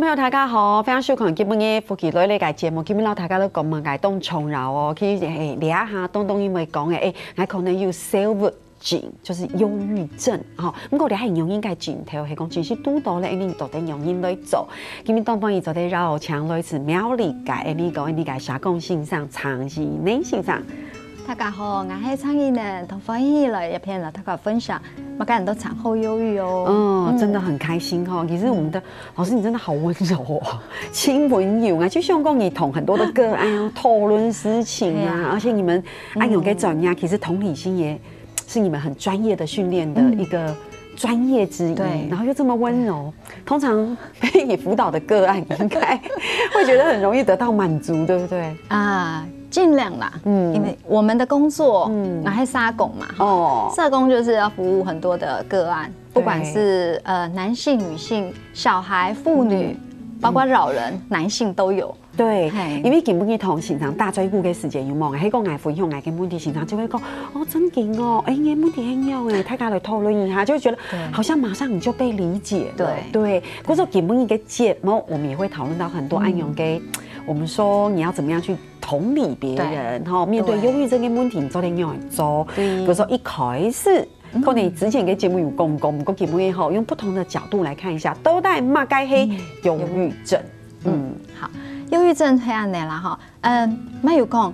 朋友大家好，非常收看今日嘅福建女呢個節目，今日老大家都講問題當重擾哦，其實係聊下東東因為講嘅，我可能有 self 就是憂鬱症，嚇咁我哋係用應該鏡頭係講，其實多到咧，你到底用應來做，今日當幫伊做啲繞牆類似苗栗嘅，你講你個社工先生長期內先生。大家好，我係倡議人，同歡迎來一篇來大家分享，每個人都產後憂鬱哦。真的很開心哈。其實我們的老師你真的好溫柔哦，親朋友啊，就像講你同很多的個案討論事情啊，而且你們按有嘅專業，其實同理心也是你們很專業的訓練的一個專業之一，然後又這麼溫柔，通常被你輔導的個案應該會覺得很容易得到滿足，對不對？啊。盡量啦，因為我們的工作，那係社工嘛，社工就是要服務很多的個案，不管是男性、女性、小孩、婦女，包括老人，男性都有。對，因為根本佢同現場大追顧嘅時間有望，喺個愛分享愛嘅問題，現場就會講哦真勁哦，哎嘅問題很有誒，大家來討論一下，就會覺得好像馬上你就被理解。對，嗰時候根本一個節目，我們也會討論到很多案用嘅，我們說你要怎麼樣去同理別人，然後面對憂鬱症嘅問題，你做點樣嚟做？比如說一開始。可能之前嘅節目有講過，不過節目也好，用不同的角度來看一下，到底乜嘢係憂鬱症？好，憂鬱症係安尼啦，哈，乜有講，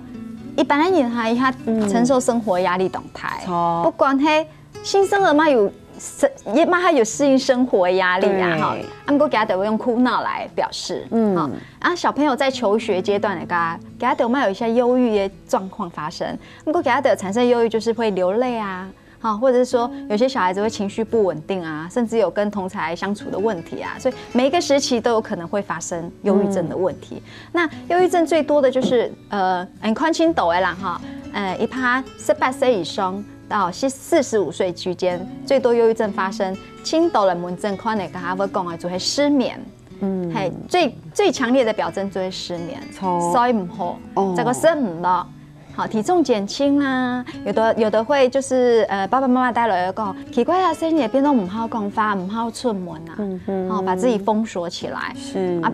一般的人係他承受生活壓力動態，不管係新生兒乜有，也乜係有適應生活壓力啊，哈，咁個家都會用哭鬧來表示，啊，小朋友在求學階段嚟講，家都乜有一些憂鬱嘅狀況發生，咁個家都產生憂鬱就是會流淚啊。好，或者是說有些小孩子會情緒不穩定啊，甚至有跟同儕相處的問題啊，所以每一個時期都有可能會發生憂鬱症的問題。那憂鬱症最多的就是看輕度的人哈，一趴18歲以上到45歲區間，最多憂鬱症發生。輕度的門診可能跟他會講的就係失眠，最強烈的表徵就係失眠，睡唔好，這個睡唔落。好，體重減輕啦，有的會就是爸爸媽媽帶來講，奇怪啊，生嘢變到唔好講話，唔好出門啊，把自己封鎖起來，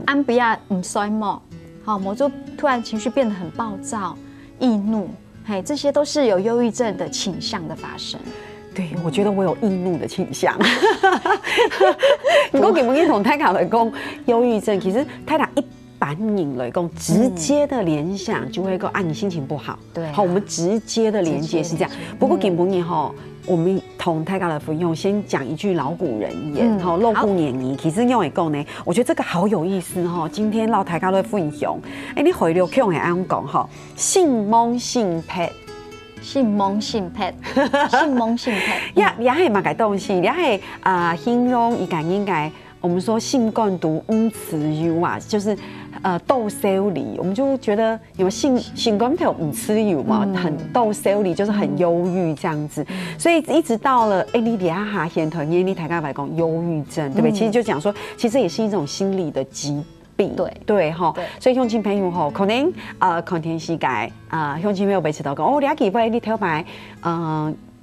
安不要唔睡覺，好，我就突然情緒變得很暴躁、易怒，嘿，這些都是有憂鬱症的傾向的發生。對，我覺得我有易怒的傾向。如果給我同太太來講，憂鬱症其實太太一般人來講，直接的聯想就會講啊，你心情不好。對，好，我們直接的連接是這樣。不過根本也好，我們同大家來分享，先講一句老古人言，哈，老古年語。其實用嚟講呢，我覺得這個好有意思哈。今天老大家來分享，你回流用係咁講哈，性懵性癖。性懵性癖，性懵性癖，也係乜嘅東西？也係形容應該，我們說性感度詞語啊，就是逗笑離，我們就覺得有性感條詞語嘛，很逗笑離，就是很憂鬱這樣子。所以一直到了你底下下現團你大家來講憂鬱症，對不對？其實就講說，其實也是一種心理的疾病。對哈，所以鄉親朋友吼，可能看電視界鄉親朋友被知道講，你阿幾位你頭牌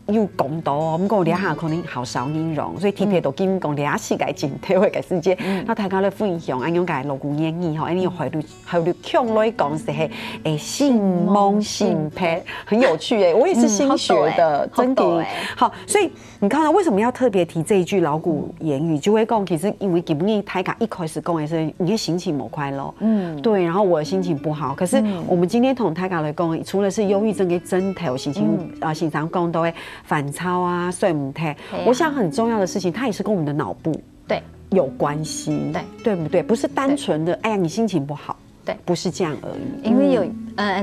有講到哦，咁講你下可能好少內容，所以特別都經講你下世界真體會嘅世界，那大家咧分享安樣嘅老古言語吼，你用回嚟強來講是係性懵性癖，很有趣誒，我也是新學的，真的好，所以你看到為什麼要特別提這一句老古言語，就會講其實因為基本大家一開始講嘅是你嘅心情不快樂，對，然後我的心情不好，可是我們今天同大家來講，除了是憂鬱症嘅症頭，心情經常講到嘅。反超啊，睡唔貼，我想很重要的事情，它也是跟我們的腦部有關係，對不對？不是單純的，哎呀，你心情不好，對，不是這樣而已。因為有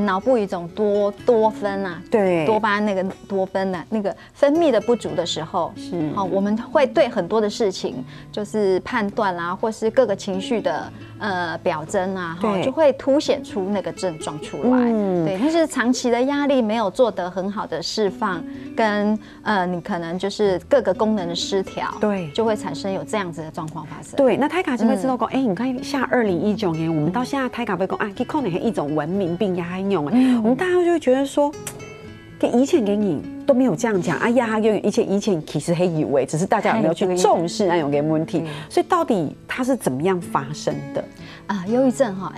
腦部有一種多酚啊，對，多巴胺那個多酚啊，那個分泌的不足的時候，是好，我們會對很多的事情就是判斷啦，或是各個情緒的表徵啊，就會凸顯出那個症狀出來。對，但是長期的壓力沒有做得很好的釋放，跟你可能就是各個功能的失調，對，就會產生有這樣子的狀況發生。對，那泰卡就會知道講，哎，你看像2019年，我們到現在泰卡會講啊，佢可能係一種文明病。還用我們大家就會覺得說，以前给你都没有这样讲，哎呀，以前其实还以为，只是大家有没有去重视那种给问题，所以到底它是怎么样发生的？忧郁症哈，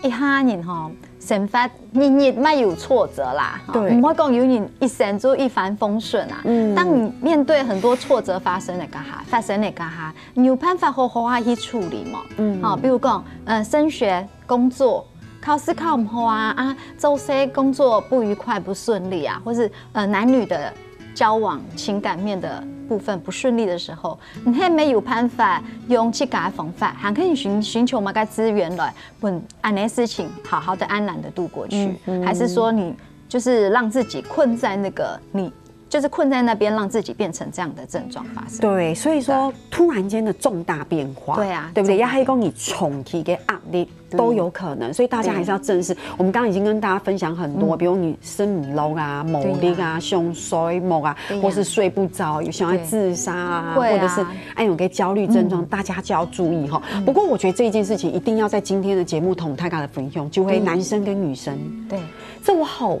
一下人哈。生活日日咪有挫折啦，唔好讲有人一生就一帆风顺啊。当你面对很多挫折发生的噶哈，你有办法好好去处理嘛？比如讲，升学、工作、考试考唔好啊，做些工作不愉快、不顺利啊，或是男女的交往、情感面的部分不顺利的时候，你还没有办法用去改方法，还可以寻求某个资源来，本安的事情好好的安然的度过去，还是说你就是让自己困在那个你。就是困在那边，让自己变成这样的症状发生。对，所以说突然间的重大变化，对啊，对不对？要还讲你重体给压力都有可能，所以大家还是要正视。我们刚刚已经跟大家分享很多，比如你生唔落啊、某力啊、胸衰木啊，或是睡不着，有想要自杀啊，或者是有给焦虑症状，大家就要注意哈。不过我觉得这一件事情一定要在今天的节目同大家的分享，就会男生跟女生，对，这我好。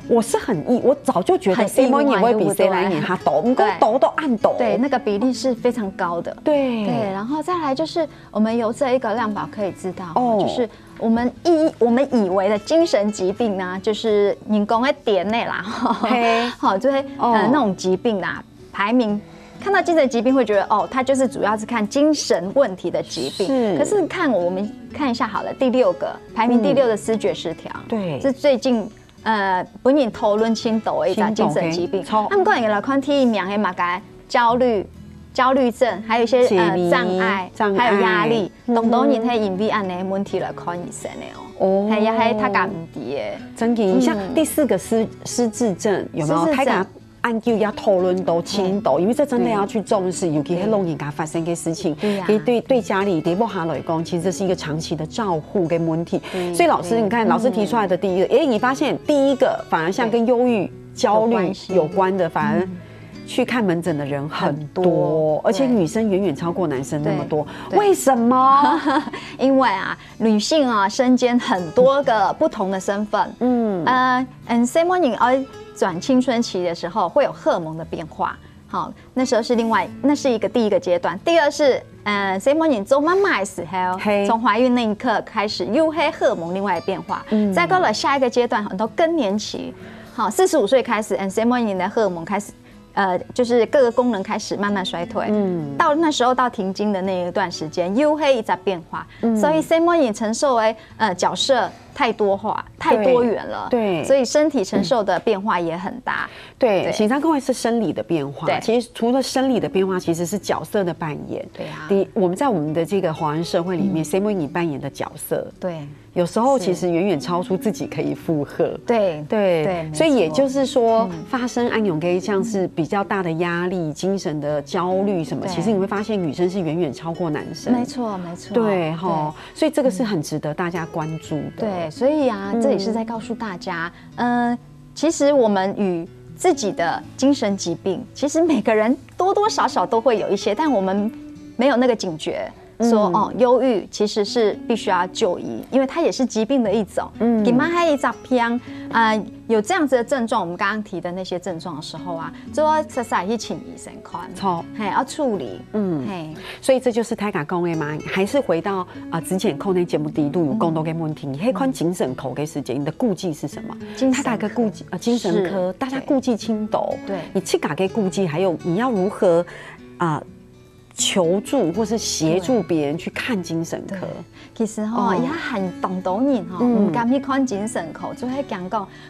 我是我早就觉得 C 模也会比 C 来年他抖，不过抖都按抖，对，那个比例是非常高的，对，然后再来就是我们由这一个量表可以知道，就是我们以为的精神疾病呢，就是人工的点内啦，好，就是那种疾病啦，排名。看到精神疾病会觉得它就是主要是看精神问题的疾病。可是我们看一下好了，第6个排名第6的思觉失调，对，是最近本人讨论青岛的一种精神疾病。他们讲来看第1名的嘛，个焦虑症，还有一些障碍，还有压力，很多人喺因为安尼问题来看医生的哦。系呀，系他家唔低的。真嘅，像第4个失智症有没有？他家按究要讨论到青岛，因为这真的要去重视，尤其喺老人家发生嘅事情，对家里对某下来讲，其实这是一个长期的照护跟问题。所以老师，你看老师提出来的第1个，你发现第1个反而像跟忧郁、焦虑有关的，反而去看门诊的人很多，而且女生远远超过男生那么多。为什么？因为女性身兼很多个不同的身份。什么人转青春期的时候会有荷尔蒙的变化，好，那时候是那是第1个阶段。第2是什么人做妈妈的时候，从怀孕那一刻开始，又会荷尔蒙另外的变化。再过了下一个阶段，很多更年期，好，45岁开始，什么人的荷尔蒙开始。就是各个功能开始慢慢衰退，到那时候到停经的那一段时间，又会一直变化，所以什么人承受角色太多化、太多元了，对，所以身体承受的变化也很大。对，紧张各位是生理的变化，其实除了生理的变化，其实是角色的扮演。对啊，我们在我们的这个华人社会里面，什么你扮演的角色，对。有时候其实远远超出自己可以负荷，对，所以也就是说，发生安永给像是比较大的压力、精神的焦虑什么，其实你会发现女生是远远超过男生，没错，对哈，所以这个是很值得大家关注的。对，所以这也是在告诉大家，其实我们与自己的精神疾病，其实每个人多多少少都会有一些，但我们没有那个警觉。说忧郁其实是必须要就医，因为它也是疾病的一种。给妈还一张片有这样子的症状，我们刚刚提的那些症状的时候就要实在去请医生看，要处理。所以这就是泰嘎讲的嘛，还是回到之前扣那节目第1度有更多的问题，你可以看精神科的时间，你的顾忌是什么？泰嘎个顾忌精神科，大家顾忌青斗，对，你去嘎给顾忌，还有你要如何求助或是协助别人去看精神科，其实也很多人唔敢去看精神科，就会讲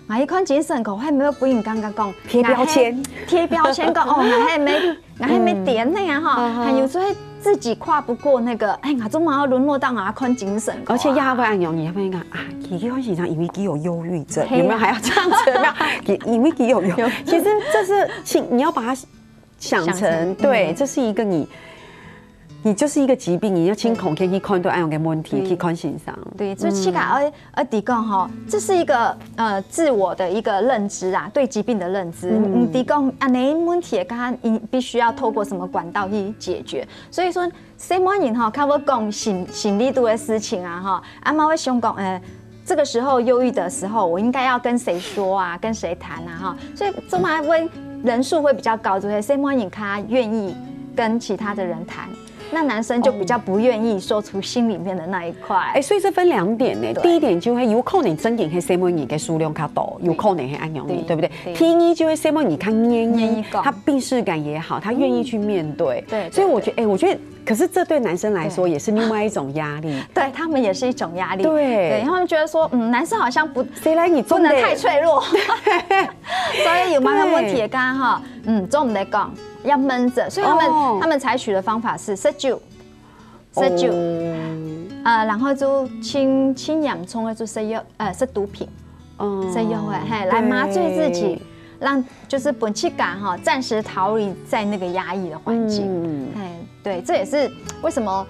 我去看精神科，还没有不应刚刚讲贴标签讲我还没点那样还有时候自己跨不过那个，我怎么要沦落到看精神科？而且亚会按用，你还会讲其实很常以为自己有忧郁症，有没有还要这样子？有没有？以为自己有其实这是你要把它想成对，这是一个你就是一个疾病，你要清空可以看到安样的问题，去看欣赏。对，就起码提讲这是一个自我的一个认知对疾病的认知。提讲那问题你必须要透过什么管道去解决。所以说，什么人看我讲心理度的事情嘛会想讲这个时候忧郁的时候，我应该要跟谁说啊，跟谁谈啊哈，所以这么会人数会比较高，对不对？谁摸你他愿意跟其他的人谈。那男生就比较不愿意说出心里面的那一块，所以这分2点呢。第一点就会有可能真正係7年嘅數量較多，有可能係安樣你，對不對？第二就會7年他願意，他病識感也好，他願意去面對。對，所以我覺得，可是這對男生來說也是另外一種壓力，對他們也是一種壓力。對，他們覺得說，男生好像不能太脆弱，所以有媽媽問題嘅哈，總唔得講。要悶着，所以他們採取的方法是喝酒，然後就輕嚴重的就食藥，食毒品，食藥來麻醉自己，讓就是本氣感哈，暫時逃離在那個壓抑的環境。對，這也是為什麼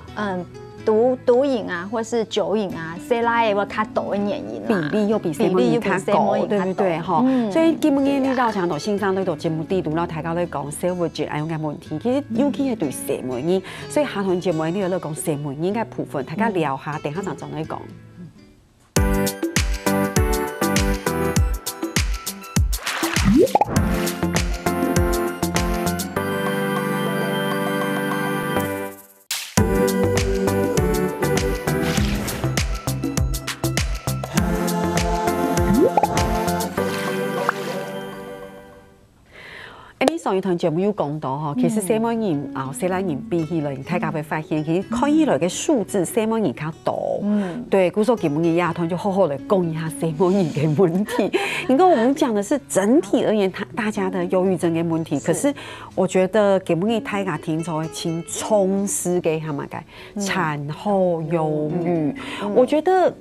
毒癮啊，或是酒癮啊，生來會較多的原因啦。比例又比7年較高，對不對？哈，所以基本嘅呢道牆同先生呢度節目啲讀啦，大家都講社會絕愛嘅問題，其實尤其係對7年，所以下堂節目呢度都講7年應該部分，大家聊下，等下就再講。上一堂節目有講到其實7年4年比起來，大家會發現其實看起來嘅數字7年較多。對，故說基本嘅亞堂就好好的講一下7年嘅問題。應該我們講的是整體而言，大家的憂鬱症嘅問題。可是我覺得基本嘅大家聽咗請重視嘅係咪嘅產後憂鬱？我覺得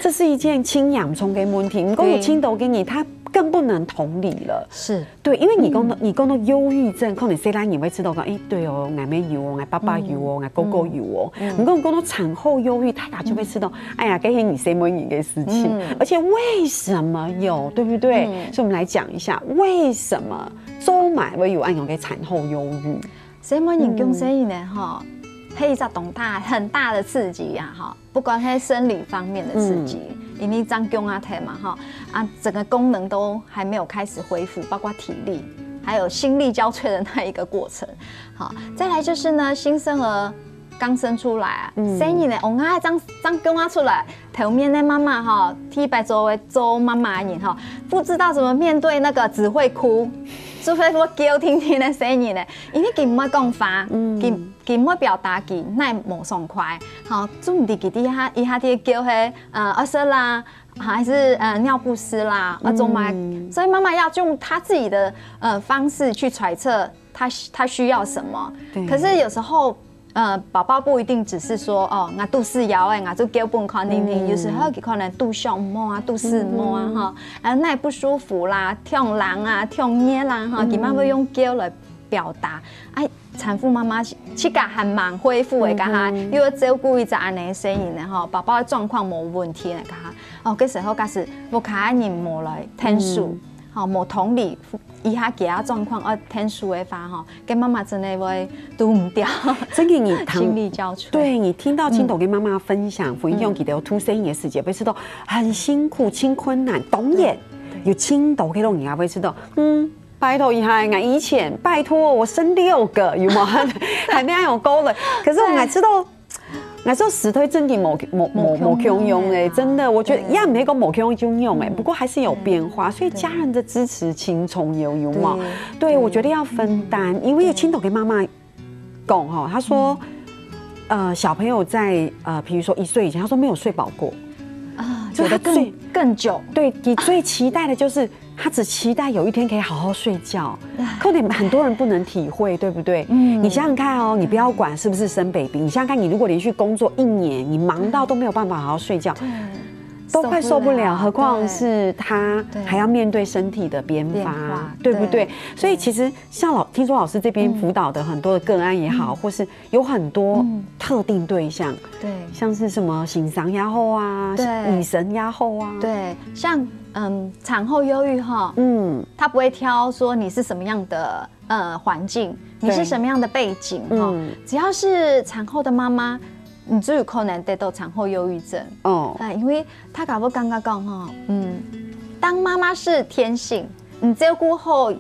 這是一件輕嚴重嘅問題。唔過我聽到嘅你，他更不能同理了，是對，因為你講到憂鬱症，可能7年會知道講，對哦，我咩有哦，我爸爸有哦，我哥哥有哦。唔講到產後憂鬱，大家就會知道，哎呀，這是你7年嘅事情，而且為什麼有，對不對？所以我們來講一下，為什麼做埋會有安樣嘅產後憂鬱？7年講7年哈，係一種很大的刺激呀，哈，不管係生理方面的刺激。因為長肱啊體嘛哈整個功能都還沒有開始恢復，包括體力，還有心力交瘁的那一個過程。好，再來就是呢，新生兒剛生出來啊，7年呢，我愛長肱啊出來，頭面的媽媽哈，體白做媽媽人哈，不知道怎麼面對那個，只會哭，除非我叫天天的7年呢，因為佢唔會講話，佢唔會表達佢，那冇爽快，好，做唔啲佢一下啲叫係兒瑟啦，還是尿不濕啦，做埋，所以媽媽要用她自己的方式去揣測她需要什麼，可是有時候。寶寶不一定只是說哦，我肚子搖我就叫本看聽聽，有時候佢可能肚上摸啊，肚子摸啊哈，那不舒服啦，痛冷啊，痛熱啦哈，佢媽會用叫來表達。哎，產婦媽媽即個還蠻恢復的，噶哈，因為照顧一隻安尼7年的哈，寶寶的狀況冇問題的，噶哈。哦，嗰時候假使我看人冇來聽書，好冇同理。以下其他狀況，聽書的話哈，跟媽媽真的會讀唔掉，真嘅你心力交瘁。對，你聽到青頭跟媽媽分享，不用記得有2、3年嘅時間，會知道很辛苦、很困難，當然有青頭嘅人也會知道，拜託一下，我以前拜託我生6個，有冇？還沒有夠了，可是我還知道。那時候死推真的冇用哎，真的，我覺得也唔係講冇用哎，不過還是有變化，所以家人的支持輕重有嘛。對，我覺得要分擔，因為有親頭給媽媽講哈，他說，小朋友在譬如說1歲以前，他說沒有睡飽過啊，覺得更久。對，你最期待的就是他只期待有一天可以好好睡覺，可能很多人不能體會，對不對？你想想看哦，你不要管是不是生 baby， 你想想看，你如果連續工作1年，你忙到都沒有辦法好好睡覺，都快受不了，何況是他還要面對身體的變化，對不對？所以其實像聽說老師這邊輔導的很多的個案也好，或是有很多特定對象，對，像是什麼性傷壓後啊，女神壓後啊，對，像產後憂鬱哈，他不會挑說你是什麼樣的環境，你是什麼樣的背景哈，只要是產後的媽媽，你就有可能得到产后忧郁症。哦，因为他搞不刚刚讲哈，当妈妈是天性，你照顾好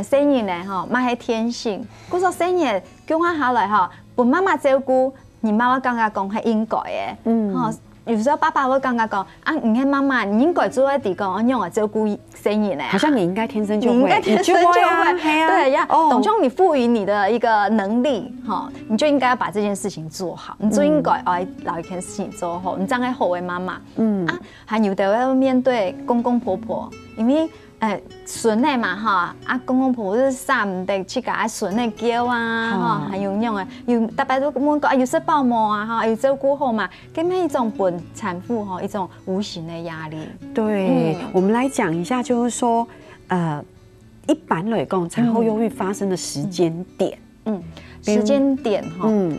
生日呢哈，妈系天性。我说生日叫我下来哈，把妈妈照顾，你妈妈刚刚讲系应该的。哈，有时候爸爸会刚刚讲啊，你看妈妈，你应该做一啲讲安样啊照顾生日呢？好像你应该天生就会，你应该天生就会，对呀。董兄，你赋予你的一个能力哈，你就应该要把这件事情做好，你就应该把一件事情做好，你这样好为妈妈。还有的要面对公公婆婆，因为孙内嘛哈，公公婆婆是啥唔得去甲孙内叫啊，哈，还有用啊，有特别都问过，有说保姆啊，哈，有照顾好嘛，根本一种本产妇哈一种无形的压力。对，我们来讲一下，就是说，一般来讲，产后忧郁发生的时间点，时间点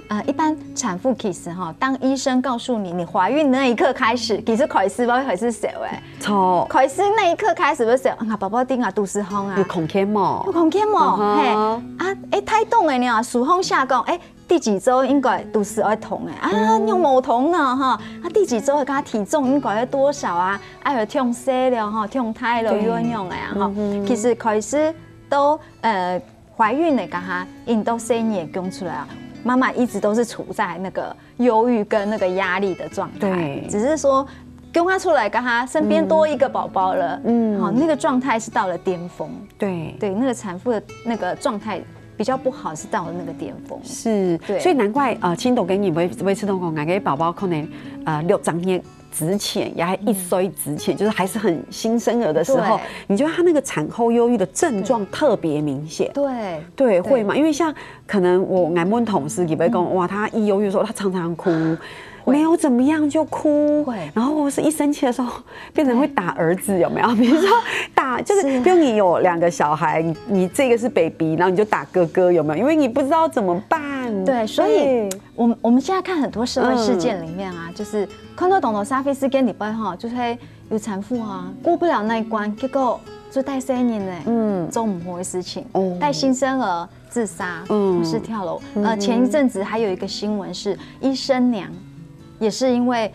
哈，一般产妇其实哈，当医生告诉你怀孕那一刻开始，其实开始会是谁诶？错，开始那一刻开始会谁？宝宝丁啊，杜诗风啊，有恐天嘛，有恐天嘛，嘿，胎动诶，你啊，数风下降，第几周应该都是会痛诶，你冇痛啊哈，第几周他体重应该要多少啊？有痛死了哈，痛胎了又用诶哈，其实开始都怀孕的噶哈，引到生也供出来啊，妈妈一直都是处在那个忧郁跟那个压力的状态，只是说供他出来噶哈，身边多一个宝宝了，好，那个状态是到了巅峰，对，那个产妇的那个状态比较不好，是到了那个巅峰，是，所以难怪青豆给你维持动讲，给宝宝可能6张天。之前也还1岁之前，就是还是很新生儿的时候，你觉得他那个产后忧郁的症状特别明显？对，会吗？因为像可能我俺们同事也会讲，哇，他一忧郁的时候，他常常哭，没有怎么样就哭，然后我是一生气的时候，变成会打儿子，有没有？比如说打，就是比如你有2个小孩，你这个是 baby， 然后你就打哥哥，有没有？因为你不知道怎么办。对，所以我们现在看很多社会事件里面啊，就是看到董沙菲事件里边哈，就是有产妇啊过不了那一关，结果就带生人呢，做唔好的事情，带新生儿自杀，或是跳楼。前一阵子还有一个新闻是医生娘，也是因为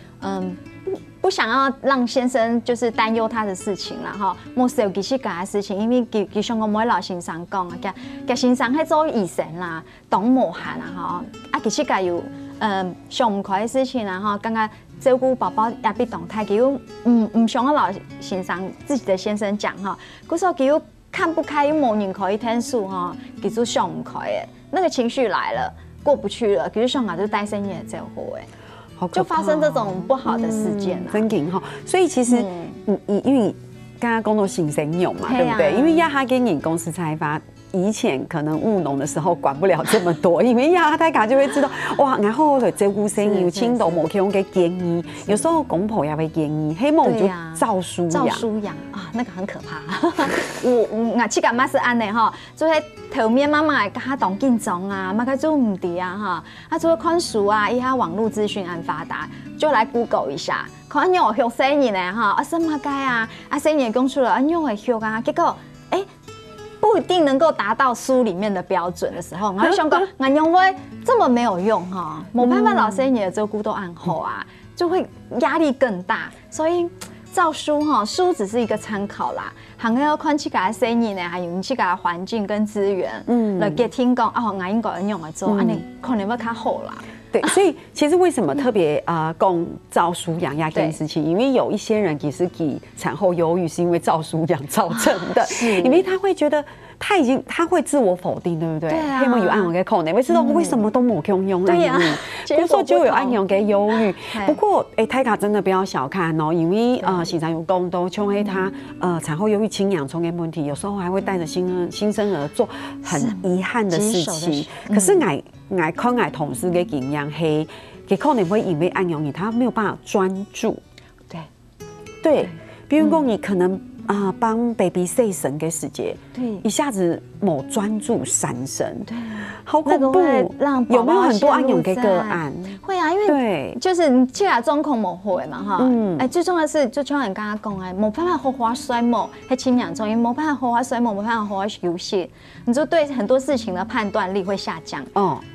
不想要让先生就是担忧他的事情啦哈，莫受其实家的事情，因为其实我每老先生讲啊，甲先生喺做医生啦，懂无限啦哈，其实家有上唔开的事情啦哈，刚刚照顾宝宝也比动态，叫唔想要老先生自己的先生讲哈，嗰时候叫看不开，又冇人可以听诉哈，叫做上唔开的，那个情绪来了，过不去了，叫上啊就带生也照顾诶。就发生这种不好的事件啊，真紧哈。所以其实因为刚刚讲到新生用嘛，对不对？因为亚哈跟你公司开发。以前可能务农的时候管不了这么多，因为亚太卡就会知道哇，然后的照顾生意有青豆冇用给建议，有时候公婆也会建议，黑梦就照书养啊，那个很可怕。我去干嘛是安的哈，就喺头面妈妈他懂紧张啊，妈个做唔对啊哈，他做看书啊，伊下网络资讯很发达，就来 Google 一下，看用我学生意呢哈，什么该啊，生意讲出来，用会学啊，结果不一定能够达到书里面的标准的时候，我就想讲，俺用会这么没有用哈，冇办法，老师你的照顾都按好啊，就会压力更大。所以照书哈，书只是一个参考啦，还要看去个生意呢，还有你去个环境跟资源，来给听讲哦，俺应该用来做，安尼可能要较好啦。对，所以其实为什么特别讲照书养这件事情？因为有一些人其实给产后忧郁是因为照书养造成的，因为他会觉得他会自我否定，对不对？对啊。他们有暗用给可能，为什么都没用？对呀。有时候就有暗用给忧郁。不过泰卡真的不要小看哦，因为现在有讲到像他产后忧郁轻养虫的问题，有时候还会带着新生儿做很遗憾的事情。可是看同事的经验是，给可能会因为暗用你，他没有办法专注。对，比如说你可能帮 baby 洗绳的时间，对，一下子某专注闪神，对，好恐怖。有没有很多暗用的个案？会啊，因为对，就是你既然状况模糊嘛哈，最重要的是，就像你刚刚讲的，没办法好好睡梦，还轻氧中，因没办法好好睡梦，没办法好好休息，你就对很多事情的判断力会下降，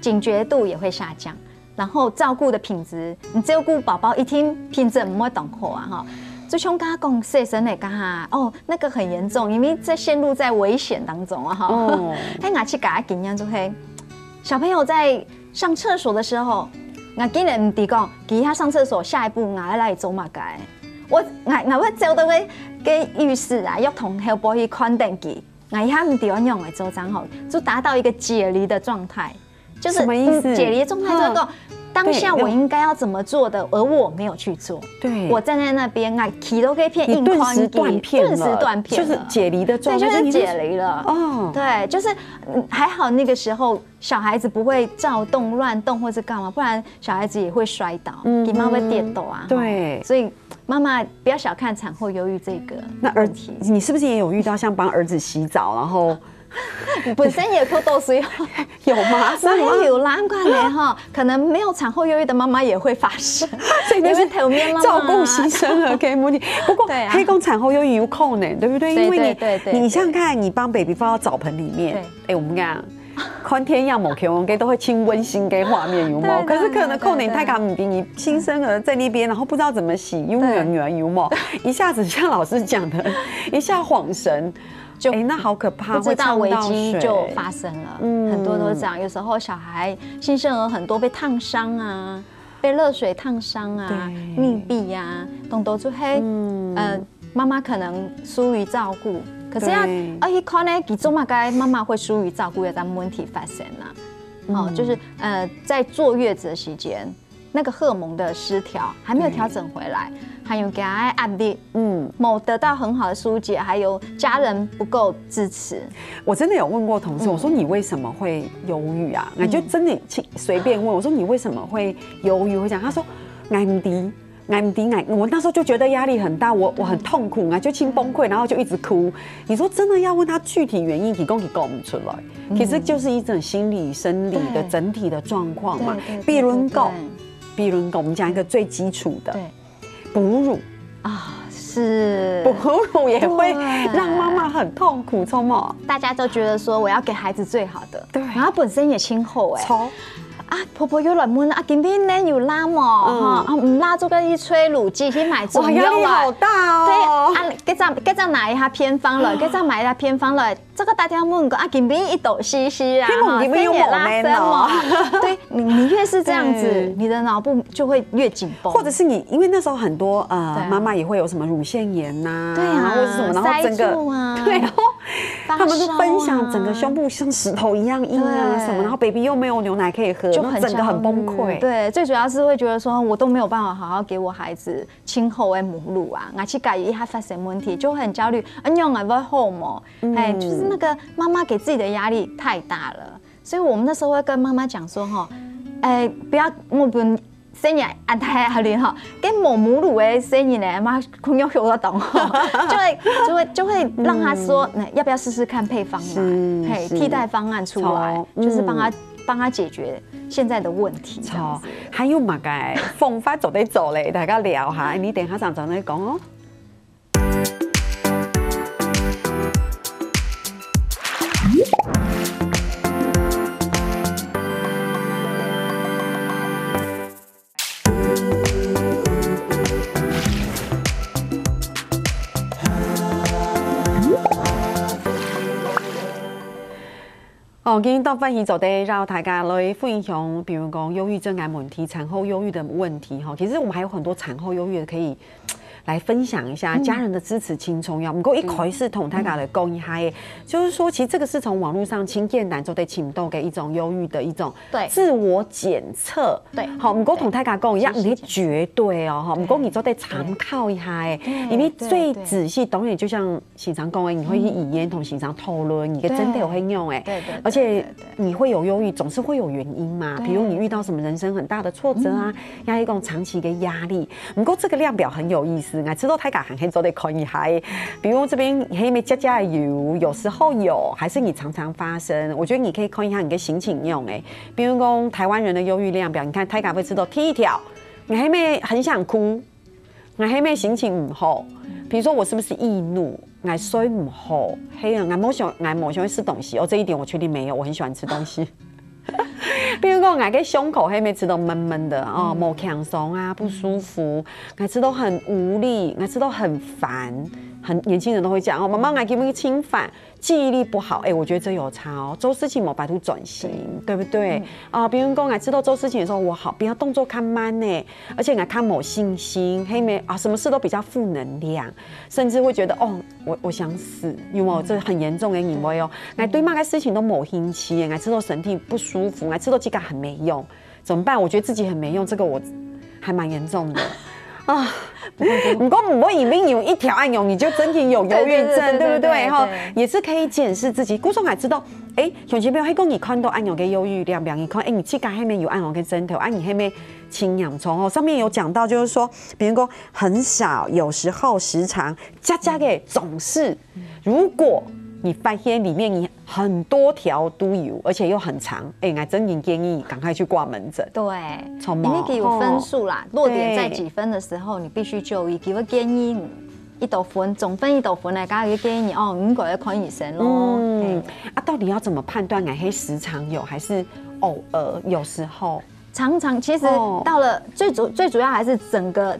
警觉度也会下降。然后照顾的品质，你照顾宝宝一天品质唔会动好啊哈。就像刚刚讲细声的讲哈，哦，那个很严重，因为在陷入在危险当中啊哈。嘿，我去给他经验就嘿，小朋友在上厕所的时候，我竟然唔伫讲，给他上厕所，下一步我来做嘛该。我要走到个浴室啊，要同后背去看电视，我一下唔伫用来做账吼，就达到一个解离的状态。就是什么意思？解离的状态就是说，当下我应该要怎么做的，而我没有去做。对，我站在那边啊，起都给片硬顿时断片了，顿时断片就是解离的状态，就是解离了。哦，对，就是还好那个时候小孩子不会躁动、乱动或是干嘛，不然小孩子也会摔倒，给妈会跌倒啊。对，所以妈妈不要小看产后忧郁这个问题。你是不是也有遇到像帮儿子洗澡，然后？本身也哭豆水有吗？那有啦，关的哈，可能没有产后忧郁的妈妈也会发生，所以那是头面妈妈照顾新生儿给母体。不过黑公产后忧郁有扣呢，对不对？因为你想想看，你帮 baby 放到澡盆里面，哎，我们讲宽天样某 Q 给都会亲温馨给画面有冇？可是可能扣呢太卡母给你新生儿在那边，然后不知道怎么洗，有远有冇？一下子像老师讲的，一下晃神。那好可怕，不知道危机就发生了。很多都是这样。有时候小孩新生儿很多被烫伤啊，被热水烫伤啊，溺毙呀，懂得就黑。妈妈可能疏于照顾，可是一看呢，其中嘛该妈妈会疏于照顾，有咱问题发生了。就是在坐月子的期间，那个荷尔蒙的失调还没有调整回来。还有给他压力，某得到很好的疏解，还有家人不够支持。我真的有问过同事，我说你为什么会忧郁啊？我就真的随便问，我说你为什么会忧郁？会讲，他说我那时候就觉得压力很大，我很痛苦啊，就轻崩溃，然后就一直哭。你说真的要问他具体原因，提供不出来，其实就是一种心理生理的整体的状况嘛。比如我们讲一个最基础的。哺乳啊，是哺乳也会让妈妈很痛苦，错吗？大家都觉得说我要给孩子最好的，对，然后本身也亲厚婆婆又来问今天呢有拉嘛？唔拉就跟去催乳剂去买中药压力好大哦。对给这拿一下偏方了，给这买一下偏方了。这个大家问过今天一斗西西啊，你们有拉伸嘛？对，你越是这样子，你的脑部就会越紧绷。或者是你，因为那时候很多妈妈也会有什么乳腺炎呐，对啊，或者什么，然后整个对，然后他们就分享整个胸部像石头一样硬啊什么，然后 baby 又没有牛奶可以喝。就整个很崩溃，对，最主要是会觉得说，我都没有办法好好给我孩子亲厚的母乳啊，我去改一下发生问题，就会很焦虑，用啊不好嘛，就是那个妈妈给自己的压力太大了，所以我们那时候会跟妈妈讲说，不要生日安太下面跟母乳的生日呢，妈困有有得懂，就会让他说，要不要试试看配方来，替代方案出来，就是帮他解决现在的问题。还有嘛个方法做得做嘞，大家聊下，你等下上再来讲哦。今天到番禺就得让大家来分享，比如讲忧郁症的问题、产后忧郁的问题哈。其实我们还有很多产后忧郁的可以来分享一下，家人的支持轻重要。不过一开始同大家来讲一下，就是说，其实这个是从网络上轻简单就得请到给一种忧郁的一种自我检测。对，好，不过同大家讲一下，你绝对哦哈，不过你就得参考一下因为最仔细，当然就像现场讲的，你会去语言同现场讨论，你真的有会用对，而且你会有忧郁，总是会有原因嘛，比如你遇到什么人生很大的挫折啊，要一种长期的压力。不过这个量表很有意思。知道大家很都得看一下，比如这边黑没加油，有时候有，还是你常常发生。我觉得你可以看一下你的心情用比如说台湾人的忧郁量表，你看大家会知道第一条，我黑妹很想哭，我黑妹心情不好。比如说我是不是易怒，我睡不好，黑人我没想会吃东西这一点我确定没有，我很喜欢吃东西。比如讲，俺个胸口黑妹子都闷闷的哦，没强松啊，不舒服，俺吃都很无力，俺吃都很烦。很年轻人都会讲哦，妈妈，我给不侵犯，记忆力不好，我觉得这有差哦。周思琪某白兔转型，对不对？别人讲，知道周思琪的时候，我好，不要动作看慢呢，而且看某信心，黑妹什么事都比较负能量，甚至会觉得哦，我想死，因为这很严重的隐微哦。对嘛个事情都某星期，知道身体不舒服，知道这个很没用，怎么办？我觉得自己很没用，这个我还蛮严重的。啊，不过不会以为有一条暗涌，你就真的有忧郁症，对不对？哈，也是可以检视自己。顾总还知道，有些朋友还讲你看到暗涌跟忧郁两边，你看，你这个下面有暗涌跟针头，你下面青洋葱哦，上面有讲到，就是说，比如说很少，有时候时常，加给总是，如果你发现里面你很多条都有，而且又很长，我真的建议赶快去挂门诊。对，因为有分数啦，落点在几分的时候，你必须就医。给我建议一道分，总分一道分来，刚刚建议你哦，你应该要看医生咯。到底要怎么判断？黑时常有还是偶尔？有时候常常，其实到了最主要还是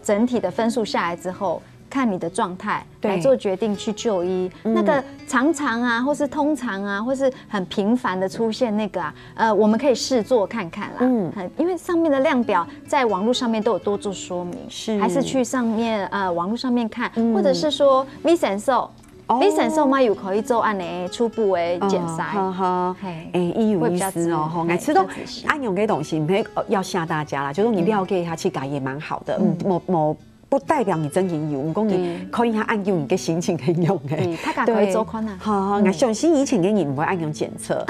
整体的分数下来之后。看你的状态来做决定去就医，那个常常啊，或是通常啊，或是很频繁的出现那个我们可以试做看看啦。因为上面的量表在网络上面都有多做说明，还是去上面网络上面看，或者是说 V 闪瘦。V 闪瘦嘛，有可以做按的初步的检查，医有意思哦，吼，知道按用这东西，没要吓大家啦，就是你了解一下去改也蛮好的，不代表你真的有，我讲你可以按用，你的心情很用他可以做看啊。好，相信以前给你唔会按用检测，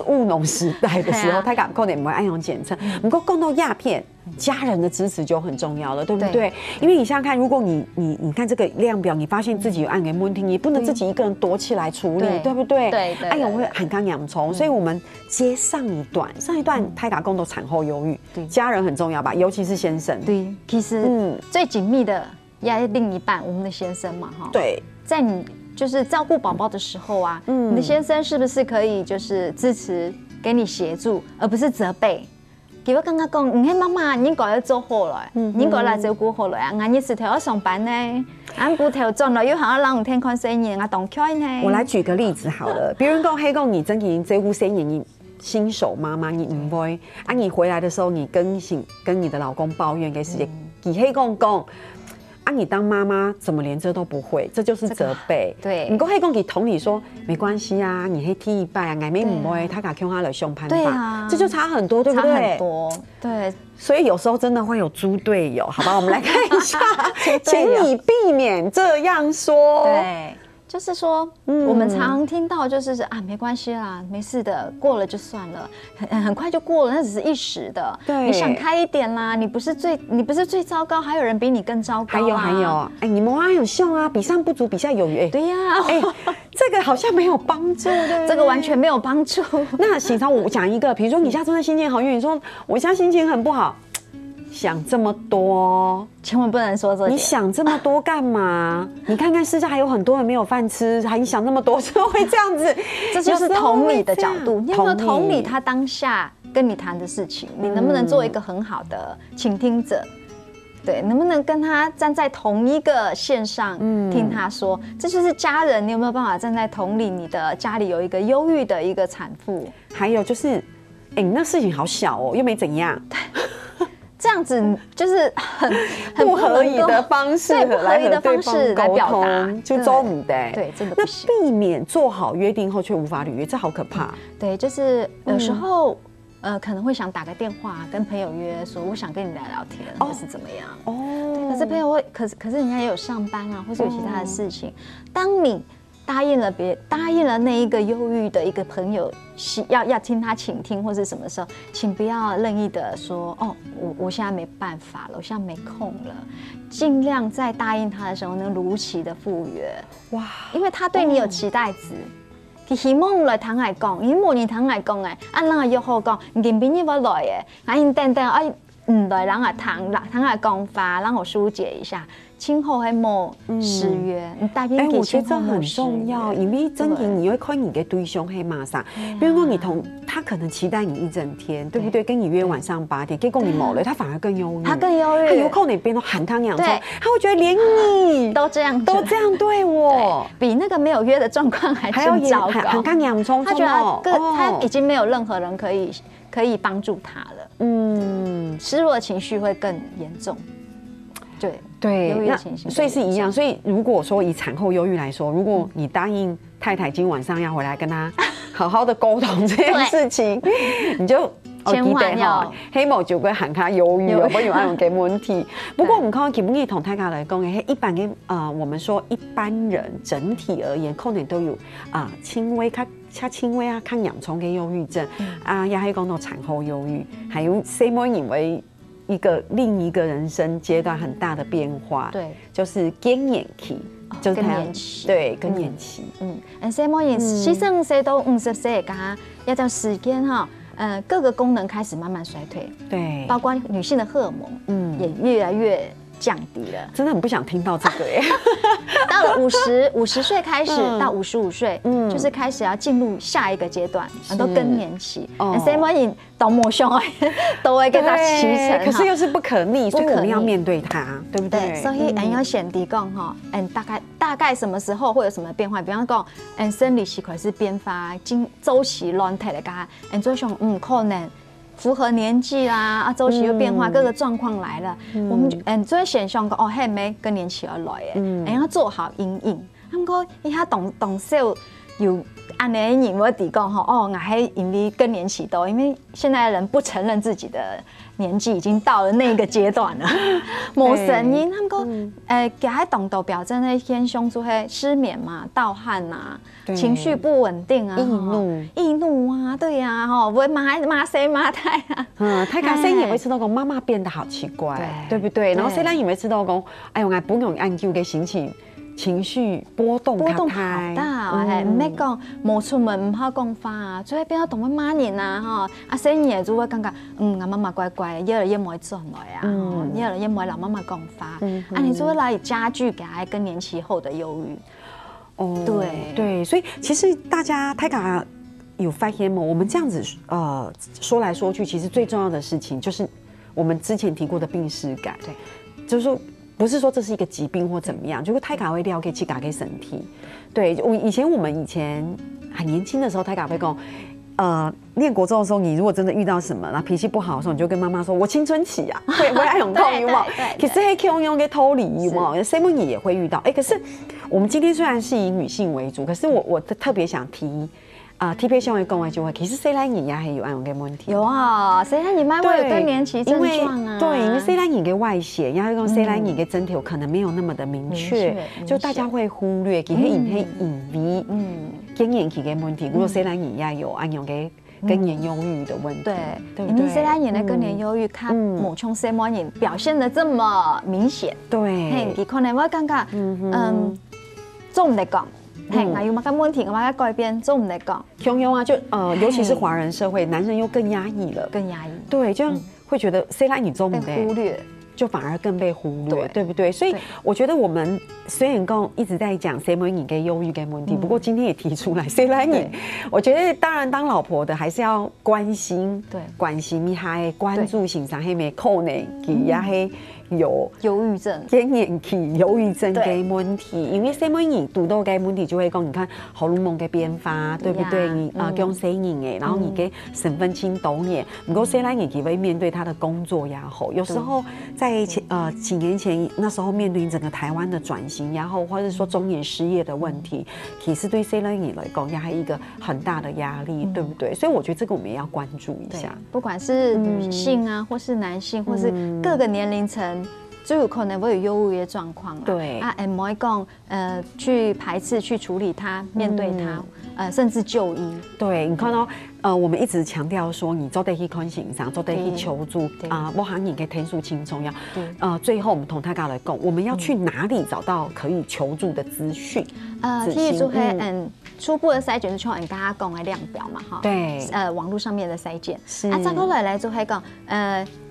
务农时代的时候，他可能不会按用检测。不过讲到鸦片，家人的支持就很重要了，对不对？因为你想想看，如果你看这个量表，你发现自己有按给问题，你不能自己一个人躲起来处理，对不对？对，按用会很刚养虫，所以我们接上一段胎嘎宫都产后忧郁，家人很重要吧，尤其是先生。对，其实最紧密的要另一半，我们的先生嘛，哈。对，在你就是照顾宝宝的时候啊，你的先生是不是可以就是支持，给你协助，而不是责备？比如刚刚讲，妈妈，你应该要做好了，你应该来照顾好了啊！俺日时头要上班呢，俺不头转了，又还要让天看生意，俺动开呢。我来举个例子好了，别人讲黑讲你真的照顾生意，你新手妈妈你唔会啊？你回来的时候，你跟你的老公抱怨，给世界，你黑讲。你当妈妈怎么连这都不会？这就是责备。对，你跟黑公给同理说没关系啊，你黑踢一拜啊，俺妹唔会，他敢用他的胸盘法，这就差很多，对不对？差很多，对。所以有时候真的会有猪队友，好吧？我们来看一下，请你避免这样说。对。就是说，我们常听到就是没关系啦，没事的，过了就算了，很快就过了，那只是一时的。对，你想开一点啦，你不是最糟糕，还有人比你更糟糕。还有，你们很凶啊，比上不足，比下有余。对呀，这个好像没有帮助，对，这个完全没有帮助。那喜超，我讲一个，比如说你现在真的心情好，因为你说我现在心情很不好。想这么多，千万不能说这。你想这么多干嘛？你看看世界还有很多人没有饭吃，还想那么多，怎么会这样子？这就是同理的角度。你有没有同理他当下跟你谈的事情？你能不能做一个很好的倾听者？对，能不能跟他站在同一个线上，听他说？这就是家人。你有没有办法站在同理你的家里有一个忧郁的一个产妇？还有就是，你那事情好小哦，又没怎样。这样子就是很不合理的方式，不合理的方式来表达，就做唔得。对，真的不行。那避免做好约定后却无法履约，这好可怕。对，就是有时候可能会想打个电话跟朋友约说，我想跟你聊聊天，或是怎么样。哦。可是朋友会，可是人家也有上班啊，或是有其他的事情。当你答应了那一个忧郁的一个朋友，要听他倾听或是什么时候，请不要任意的说我现在没办法了，我现在没空了，尽量在答应他的时候能如期的赴约。哇，因为他对你有期待值，他希望来谈来讲，因为你谈来讲按那约好讲，你朋友要来的，因等对，然后谈来讲法，让我疏解一下。今后还没失约，你大便给我觉得这今后很重要，因为真的你会看你的对象黑马上，比如说他可能期待你一整天，对不对？跟你约晚上8点，结果你某了，他反而更忧郁，他更忧郁，他有空你变成喊汤养葱，他会觉得连你都这样对我，比那个没有约的状况还要糟糕。喊汤养葱，他觉得他已经没有任何人可以帮助他了，失落的情绪会更严重。对，忧郁的情绪，所以是一样。所以如果说以产后忧郁来说，如果你答应太太今晚上要回来跟他好好的沟通这件事情，你就千万要希望就会喊他忧郁，不有按给问题。不过我们看基本上同大家来讲，一般的我们说一般人整体而言，可能都有轻微抗养虫的忧郁症也还讲到产后忧郁，还有什么因为另一个人生阶段很大的变化，对，就是更年期，就是更年期，对，更年期，什么人40岁到50岁噶，要到时间各个功能开始慢慢衰退，对，包括女性的荷尔蒙，也越来越降低了。真的很不想听到这个耶。到了50岁开始到55岁，就是开始要进入下一个阶段，都更年期。什么人都没上来，都会跟他启程。可是又是不可逆，所以我们要面对它，对不对？所以要先提讲大概什么时候会有什么变化？比方讲，生理期开始变化，周期乱退的噶，做上可能。符合年纪啦，周期又变化，各个状况来了，我们最现象讲还没更年期而来的，要做好因应。他们讲一下动手有安尼认为地讲我还因为更年期到，因为现在的人不承认自己的年纪已经到了那个阶段了，没声音。他们讲给他动到表征那现象就会失眠嘛、盗汗啊。情绪不稳定啊，易怒啊，对呀，不会骂谁骂太啊，太开心也会知道讲妈妈变得好奇怪，对不对？然后虽然也会知道讲，我爱不用按究嘅情绪波动好大，唔係講冇出門唔好講話啊，最變咗同佢罵人啊，細嘢就會感覺媽媽乖乖，一日唔會轉來啊，一日唔會讓媽媽講話，你就會來加劇給他更年期後的憂鬱。對，所以其實大家太敢有發現嗎？我們這樣子說來說去，其實最重要的事情就是我們之前提過的病識感，對，就是說不是說這是一個疾病或怎麼樣，就是太敢會了解自己嘅身體。對，我們以前很年輕的時候，太敢會講。念國中的時候，你如果真的遇到什麼，然後脾氣不好的時候，你就跟媽媽說：“我青春期啊，會愛用痛，有冇？”其實係強用嘅偷理，有冇？什麼你也會遇到。可是我們今天雖然是以女性為主，可是我特別想提。T P 相會講嘅就話，其實細蘭人也係有愛用嘅問題。有啊，細蘭人咪會有更年期症狀啊。對，因為細蘭人嘅外顯，然後講細蘭人嘅針頭可能沒有那麼的明確，就大家會忽略，其實引起隱微更年期嘅問題。如果細蘭人也有愛用嘅更年憂鬱的問題，對不對？因為細蘭人嘅更年憂鬱，佢冇像細蘭人表現得這麼明顯。對，佢可能會感覺做唔嚟講。我有乜嘅問題，我乜嘅改變，做唔嚟講。強用啊，就尤其是華人社會，男人又更壓抑了，更壓抑。對，就會覺得誰來你做唔嚟，被忽略，就反而更被忽略，對不對？所以我覺得我們雖然講一直在講誰來你嘅憂鬱嘅問題，不過今天也提出來誰來你，我覺得當然當老婆的還是要關心，對，關心你還關注欣賞，係咪可能佢也係。有憂鬱症、更年期憂鬱症嘅問題，因為什麼人讀到嘅問題就會講，你看荷爾蒙嘅變化，對不對？你講誰人誒，然後你嘅身份輕多年，不過誰來你佢會面對他的工作也好，有時候在幾年前那時候面對整個台灣的轉型也好，或者說中年失業的問題，其實對誰來你來講也係一個很大的壓力，對不對？所以我覺得這個我們也要關注一下，不管是女性啊，或是男性，或是各個年齡層。最有可能會有憂鬱嘅狀況啦。對啊，唔可以講去排斥、去處理它、面對它，甚至就醫。對，你看到我们一直强调说，你做得去看心上，做得去求助啊，某行人嘅天数轻重要。最后我们同大家来讲，我们要去哪里找到可以求助的资讯？其实就係初步的篩檢就像人家講嘅量表嘛，哈。对。網絡上面的篩檢。再過來就係講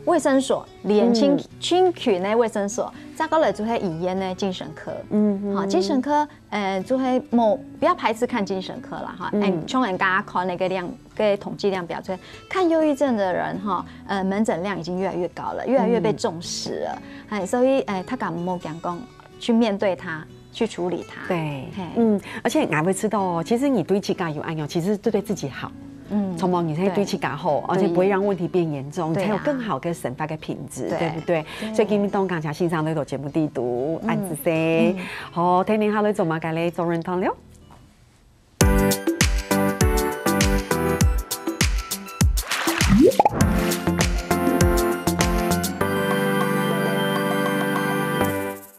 衛生所，連清群的衛生所，再過來就係醫院的精神科。好，精神科就係不要排斥看精神科啦，哈。像人家看那個統計量表，就係看憂鬱症的人哈，門診量已經越來越高了，越來越被重視了。所以他敢冇講去面對它。去處理它，對，而且我會知道哦，其實你對自己有愛哦，其實對自己好，從某你才對自己好，而且不會讓問題變嚴重，你才有更好嘅生活嘅品質，對不對？所以今日當剛才欣賞呢套節目地圖，安子生，好，聽聽下你做乜嘅咧，做人堂了。